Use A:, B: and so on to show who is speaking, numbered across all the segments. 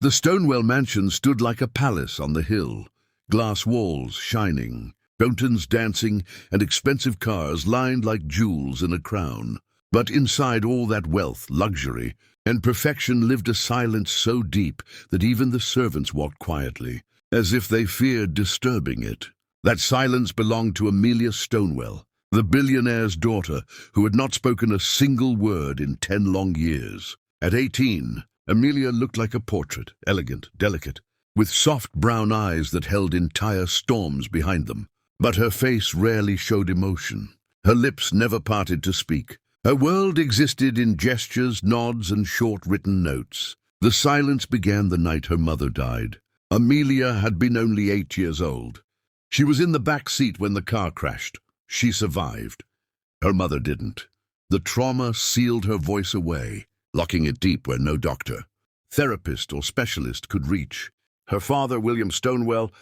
A: The Stonewell mansion stood like a palace on the hill, glass walls shining, fountains dancing, and expensive cars lined like jewels in a crown. But inside all that wealth, luxury, and perfection lived a silence so deep that even the servants walked quietly, as if they feared disturbing it. That silence belonged to Amelia Stonewell, the billionaire's daughter, who had not spoken a single word in 10 long years. At 18, Amelia looked like a portrait, elegant, delicate, with soft brown eyes that held entire storms behind them. But her face rarely showed emotion. Her lips never parted to speak. Her world existed in gestures, nods, and short written notes. The silence began the night her mother died. Amelia had been only 8 years old. She was in the back seat when the car crashed. She survived. Her mother didn't. The trauma sealed her voice away, locking it deep where no doctor, therapist, or specialist could reach. Her father, William Stonewell,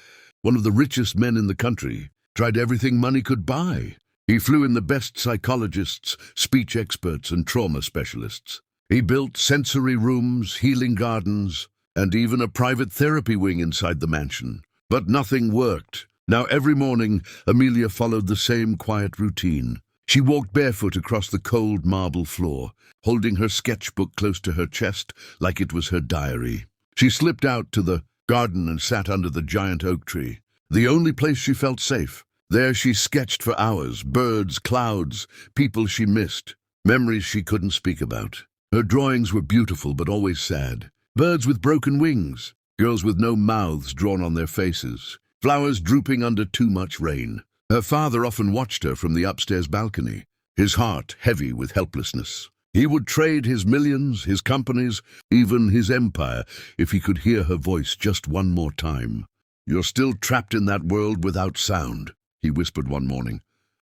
A: one of the richest men in the country, tried everything money could buy. He flew in the best psychologists, speech experts, and trauma specialists. He built sensory rooms, healing gardens, and even a private therapy wing inside the mansion. But nothing worked. Now every morning, Amelia followed the same quiet routine. She walked barefoot across the cold marble floor, holding her sketchbook close to her chest like it was her diary. She slipped out to the garden and sat under the giant oak tree, the only place she felt safe. There she sketched for hours, birds, clouds, people she missed, memories she couldn't speak about. Her drawings were beautiful but always sad. Birds with broken wings, girls with no mouths drawn on their faces, flowers drooping under too much rain. Her father often watched her from the upstairs balcony, his heart heavy with helplessness. He would trade his millions, his companies, even his empire, if he could hear her voice just one more time. "You're still trapped in that world without sound," he whispered one morning.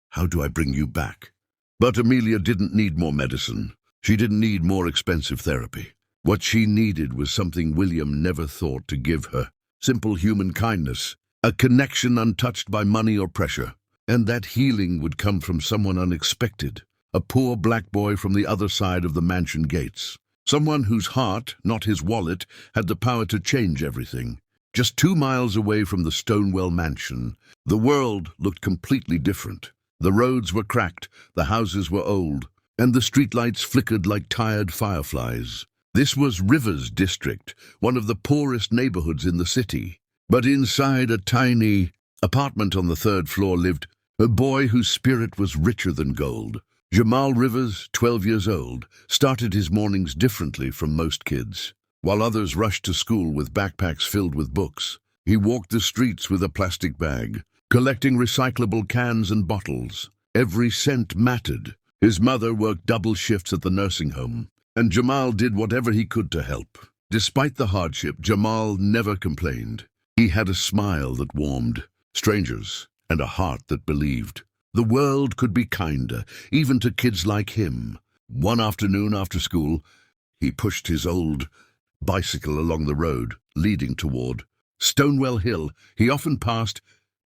A: "How do I bring you back?" But Amelia didn't need more medicine. She didn't need more expensive therapy. What she needed was something William never thought to give her. Simple human kindness, a connection untouched by money or pressure. And that healing would come from someone unexpected, a poor black boy from the other side of the mansion gates. Someone whose heart, not his wallet, had the power to change everything. Just 2 miles away from the Stonewell mansion, the world looked completely different. The roads were cracked, the houses were old, and the streetlights flickered like tired fireflies. This was Rivers District, one of the poorest neighborhoods in the city. But inside a tiny apartment on the 3rd floor lived a boy whose spirit was richer than gold. Jamal Rivers, 12 years old, started his mornings differently from most kids. While others rushed to school with backpacks filled with books, he walked the streets with a plastic bag, collecting recyclable cans and bottles. Every cent mattered. His mother worked double shifts at the nursing home, and Jamal did whatever he could to help. Despite the hardship, Jamal never complained. He had a smile that warmed strangers and a heart that believed. The world could be kinder, even to kids like him. One afternoon after school, he pushed his old bicycle along the road leading toward Stonewell Hill. He often passed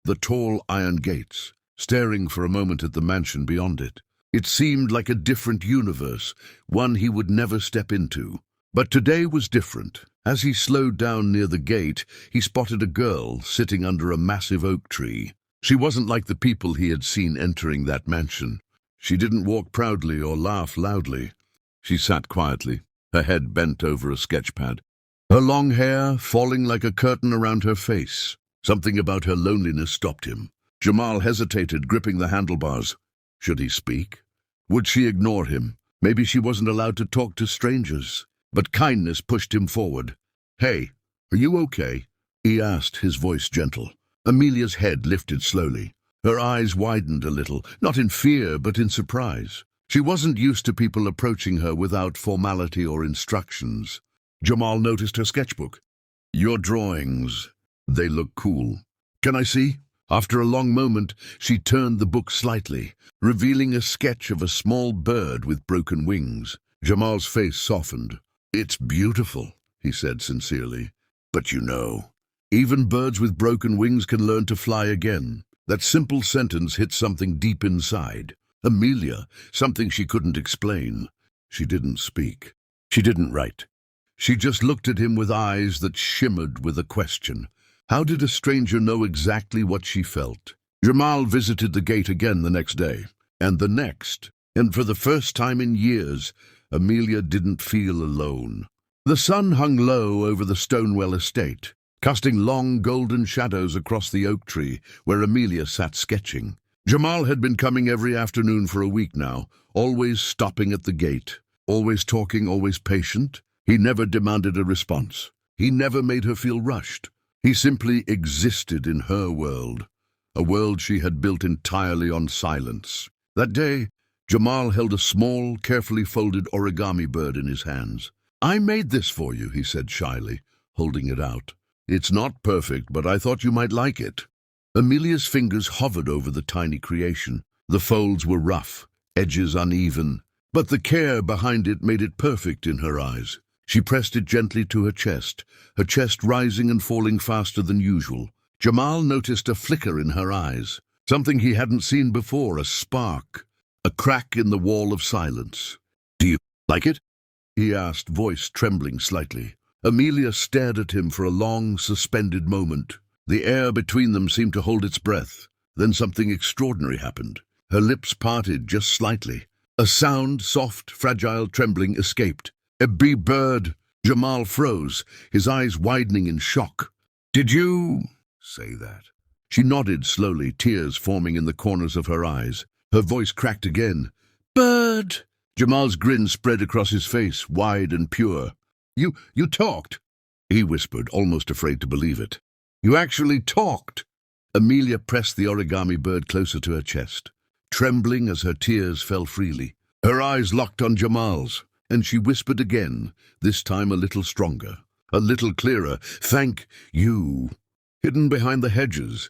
A: the tall iron gates, staring for a moment at the mansion beyond it. It seemed like a different universe, one he would never step into. But today was different. As he slowed down near the gate, he spotted a girl sitting under a massive oak tree. She wasn't like the people he had seen entering that mansion. She didn't walk proudly or laugh loudly. She sat quietly, her head bent over a sketchpad, her long hair falling like a curtain around her face. Something about her loneliness stopped him. Jamal hesitated, gripping the handlebars. Should he speak? Would she ignore him? Maybe she wasn't allowed to talk to strangers. But kindness pushed him forward. "Hey, are you okay?" he asked, his voice gentle. Amelia's head lifted slowly. Her eyes widened a little, not in fear but in surprise. She wasn't used to people approaching her without formality or instructions. Jamal noticed her sketchbook. "Your drawings, they look cool. Can I see?" After a long moment, she turned the book slightly, revealing a sketch of a small bird with broken wings. Jamal's face softened. "It's beautiful," he said sincerely. "But you know, even birds with broken wings can learn to fly again." That simple sentence hit something deep inside. Amelia, something she couldn't explain. She didn't speak. She didn't write. She just looked at him with eyes that shimmered with a question. How did a stranger know exactly what she felt? Jamal visited the gate again the next day, and the next, and for the first time in years, Amelia didn't feel alone. The sun hung low over the Stonewell estate, casting long golden shadows across the oak tree where Amelia sat sketching. Jamal had been coming every afternoon for a week now, always stopping at the gate, always talking, always patient. He never demanded a response. He never made her feel rushed. He simply existed in her world, a world she had built entirely on silence. That day, Jamal held a small, carefully folded origami bird in his hands. "I made this for you," he said shyly, holding it out. "It's not perfect, but I thought you might like it." Amelia's fingers hovered over the tiny creation. The folds were rough, edges uneven, but the care behind it made it perfect in her eyes. She pressed it gently to her chest rising and falling faster than usual. Jamal noticed a flicker in her eyes, something he hadn't seen before, a spark, a crack in the wall of silence. "Do you like it?" he asked, voice trembling slightly. Amelia stared at him for a long, suspended moment. The air between them seemed to hold its breath. Then something extraordinary happened. Her lips parted just slightly. A sound, soft, fragile, trembling, escaped. "A bee bird." Jamal froze, his eyes widening in shock. "Did you say that?" She nodded slowly, tears forming in the corners of her eyes. Her voice cracked again. "Bird!" Jamal's grin spread across his face, wide and pure. You talked," he whispered, almost afraid to believe it. "You actually talked." Amelia pressed the origami bird closer to her chest, trembling as her tears fell freely. Her eyes locked on Jamal's, and she whispered again, this time a little stronger, a little clearer. "Thank you." Hidden behind the hedges,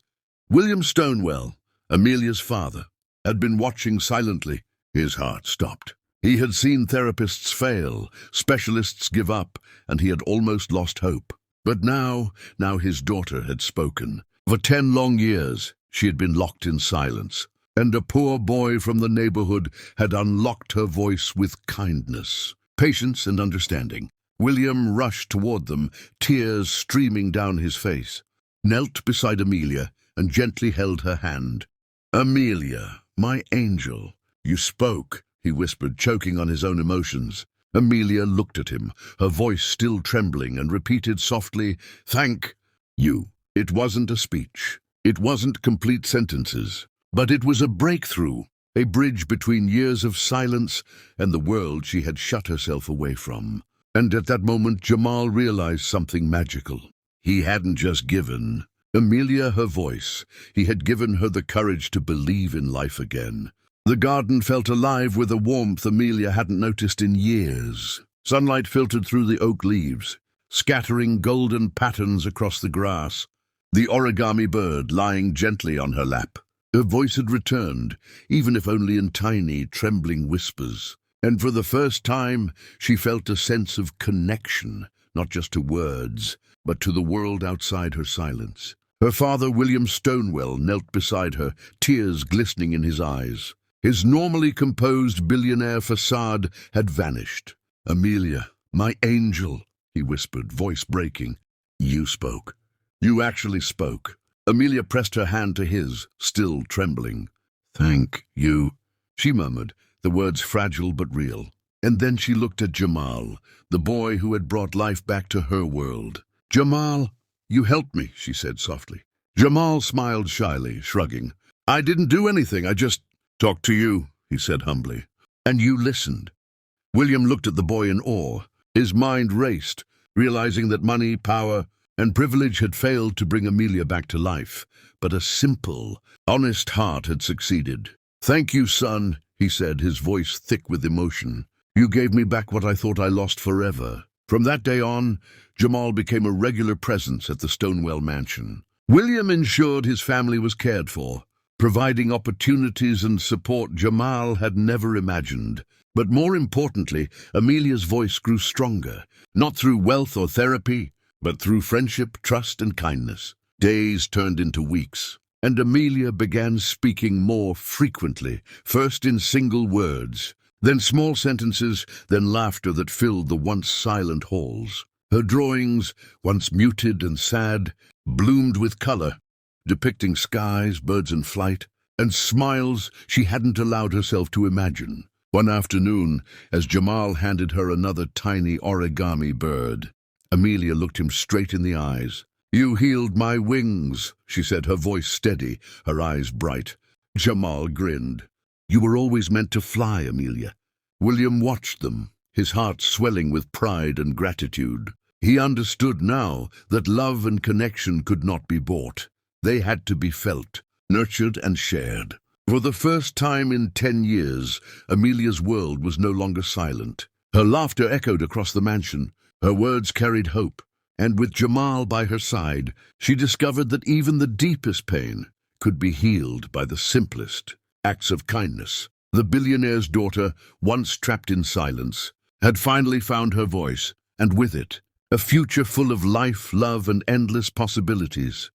A: William Stonewell, Amelia's father, had been watching silently. His heart stopped. He had seen therapists fail, specialists give up, and he had almost lost hope. But now his daughter had spoken. For 10 long years, she had been locked in silence, and a poor boy from the neighborhood had unlocked her voice with kindness, patience, and understanding. William rushed toward them, tears streaming down his face, knelt beside Amelia, and gently held her hand. "Amelia, my angel, you spoke," he whispered, choking on his own emotions. Amelia looked at him, her voice still trembling, and repeated softly, "Thank you." It wasn't a speech. It wasn't complete sentences. But it was a breakthrough, a bridge between years of silence and the world she had shut herself away from. And at that moment, Jamal realized something magical. He hadn't just given Amelia her voice. He had given her the courage to believe in life again. The garden felt alive with a warmth Amelia hadn't noticed in years. Sunlight filtered through the oak leaves, scattering golden patterns across the grass. The origami bird lying gently on her lap. Her voice had returned, even if only in tiny, trembling whispers. And for the first time, she felt a sense of connection, not just to words, but to the world outside her silence. Her father, William Stonewell, knelt beside her, tears glistening in his eyes. His normally composed billionaire facade had vanished. "Amelia, my angel," he whispered, voice breaking. "You spoke. You actually spoke." Amelia pressed her hand to his, still trembling. "Thank you," she murmured, the words fragile but real. And then she looked at Jamal, the boy who had brought life back to her world. "Jamal, you helped me," she said softly. Jamal smiled shyly, shrugging. "I didn't do anything, I just talked to you," he said humbly. "And you listened." William looked at the boy in awe. His mind raced, realizing that money, power, and privilege had failed to bring Amelia back to life. But a simple, honest heart had succeeded. "Thank you, son," he said, his voice thick with emotion. "You gave me back what I thought I lost forever." From that day on, Jamal became a regular presence at the Stonewell mansion. William ensured his family was cared for, providing opportunities and support Jamal had never imagined. But more importantly, Amelia's voice grew stronger, not through wealth or therapy, but through friendship, trust, and kindness. Days turned into weeks, and Amelia began speaking more frequently, first in single words, then small sentences, then laughter that filled the once silent halls. Her drawings, once muted and sad, bloomed with color, depicting skies, birds in flight, and smiles she hadn't allowed herself to imagine. One afternoon, as Jamal handed her another tiny origami bird, Amelia looked him straight in the eyes. "You healed my wings," she said, her voice steady, her eyes bright. Jamal grinned. "You were always meant to fly, Amelia." William watched them, his heart swelling with pride and gratitude. He understood now that love and connection could not be bought. They had to be felt, nurtured, and shared. For the first time in 10 years, Amelia's world was no longer silent. Her laughter echoed across the mansion. Her words carried hope. And with Jamal by her side, she discovered that even the deepest pain could be healed by the simplest acts of kindness. The billionaire's daughter, once trapped in silence, had finally found her voice, and with it, a future full of life, love, and endless possibilities.